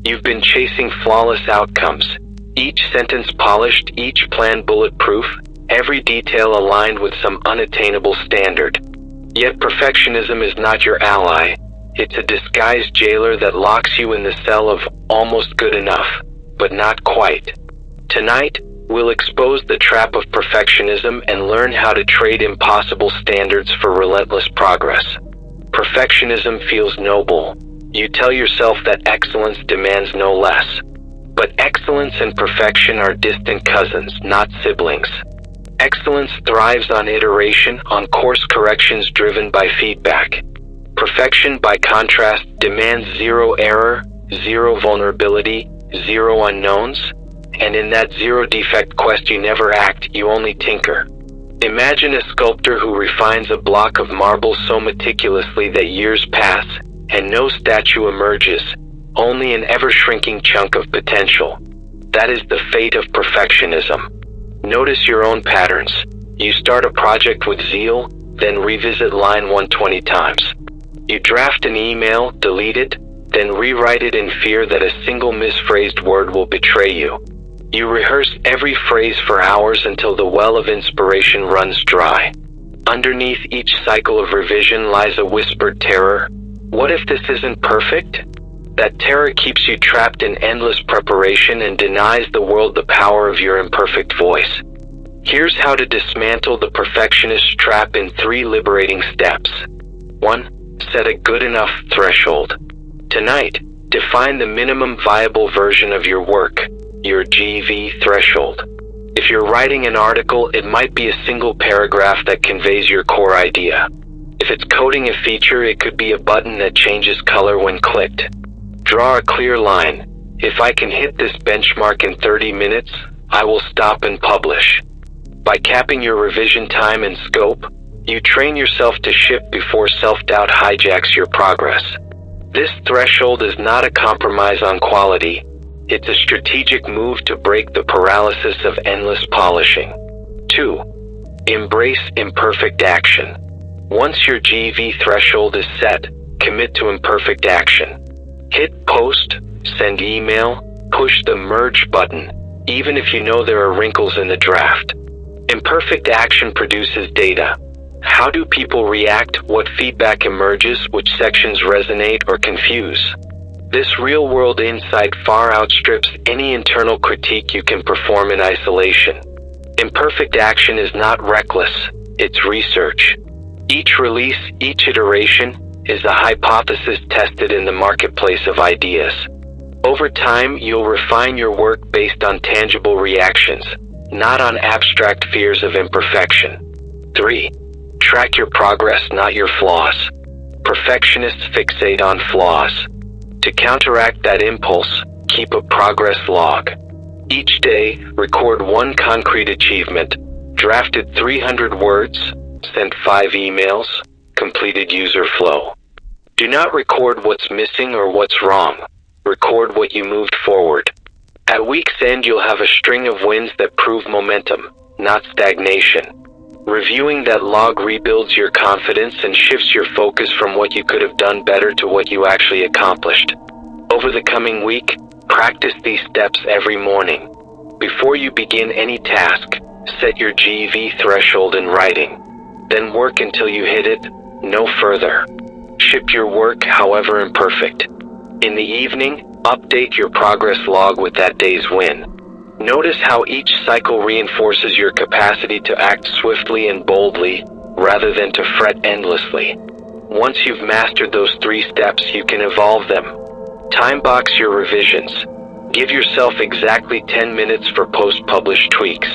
You've been chasing flawless outcomes, each sentence polished, each plan bulletproof, every detail aligned with some unattainable standard. Yet perfectionism is not your ally. It's a disguised jailer that locks you in the cell of almost good enough, but not quite. Tonight, we'll expose the trap of perfectionism and learn how to trade impossible standards for relentless progress. Perfectionism feels noble. You tell yourself that excellence demands no less. But excellence and perfection are distant cousins, not siblings. Excellence thrives on iteration, on course corrections driven by feedback. Perfection, by contrast, demands zero error, zero vulnerability, zero unknowns, and in that zero defect quest you never act, you only tinker. Imagine a sculptor who refines a block of marble so meticulously that years pass and no statue emerges, only an ever-shrinking chunk of potential. That is the fate of perfectionism. Notice your own patterns. You start a project with zeal, then revisit line 120 times. You draft an email, delete it, then rewrite it in fear that a single misphrased word will betray you. You rehearse every phrase for hours until the well of inspiration runs dry. Underneath each cycle of revision lies a whispered terror. What if this isn't perfect? That terror keeps you trapped in endless preparation and denies the world the power of your imperfect voice. Here's how to dismantle the perfectionist trap in 3 liberating steps. 1. Set a good enough threshold. Tonight, define the minimum viable version of your work, your GV threshold. If you're writing an article, it might be a single paragraph that conveys your core idea. If it's coding a feature, it could be a button that changes color when clicked. Draw a clear line. If I can hit this benchmark in 30 minutes, I will stop and publish. By capping your revision time and scope, you train yourself to ship before self-doubt hijacks your progress. This threshold is not a compromise on quality. It's a strategic move to break the paralysis of endless polishing. 2. Embrace imperfect action. Once your GV threshold is set, commit to imperfect action. Hit post, send email, push the merge button, even if you know there are wrinkles in the draft. Imperfect action produces data. How do people react? What feedback emerges? Which sections resonate or confuse? This real-world insight far outstrips any internal critique you can perform in isolation. Imperfect action is not reckless, it's research. Each release, each iteration, is a hypothesis tested in the marketplace of ideas. Over time, you'll refine your work based on tangible reactions, not on abstract fears of imperfection. 3. Track your progress, not your flaws. Perfectionists fixate on flaws. To counteract that impulse, keep a progress log. Each day, record 1 concrete achievement, drafted 300 words, sent 5 emails, completed user flow. Do not record what's missing or what's wrong. Record what you moved forward. At week's end, you'll have a string of wins that prove momentum, not stagnation. Reviewing that log rebuilds your confidence and shifts your focus from what you could have done better to what you actually accomplished. Over the coming week, practice these steps every morning. Before you begin any task, set your GV threshold in writing. Then work until you hit it, no further. Ship your work, however imperfect. In the evening, update your progress log with that day's win. Notice how each cycle reinforces your capacity to act swiftly and boldly, rather than to fret endlessly. Once you've mastered those 3 steps, you can evolve them. Time box your revisions. Give yourself exactly 10 minutes for post-publish tweaks.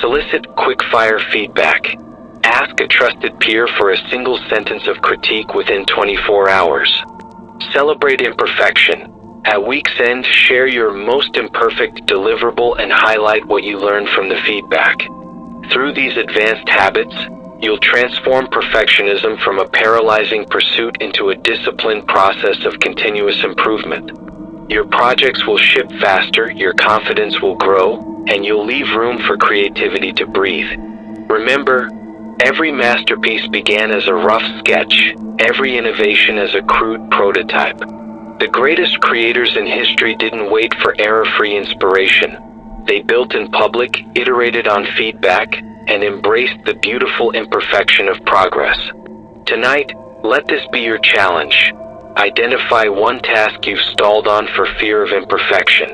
Solicit quick-fire feedback. Ask a trusted peer for a single sentence of critique within 24 hours. Celebrate imperfection. At week's end, share your most imperfect deliverable and highlight what you learned from the feedback. Through these advanced habits, you'll transform perfectionism from a paralyzing pursuit into a disciplined process of continuous improvement. Your projects will ship faster, your confidence will grow, and you'll leave room for creativity to breathe. Remember, every masterpiece began as a rough sketch, every innovation as a crude prototype. The greatest creators in history didn't wait for error-free inspiration. They built in public, iterated on feedback, and embraced the beautiful imperfection of progress. Tonight, let this be your challenge. Identify one task you've stalled on for fear of imperfection.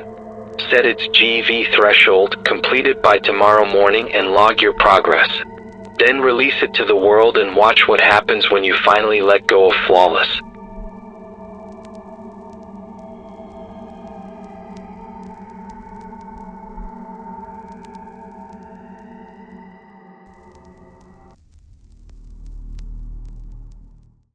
Set its GV threshold, complete it by tomorrow morning, and log your progress. Then release it to the world and watch what happens when you finally let go of flawless.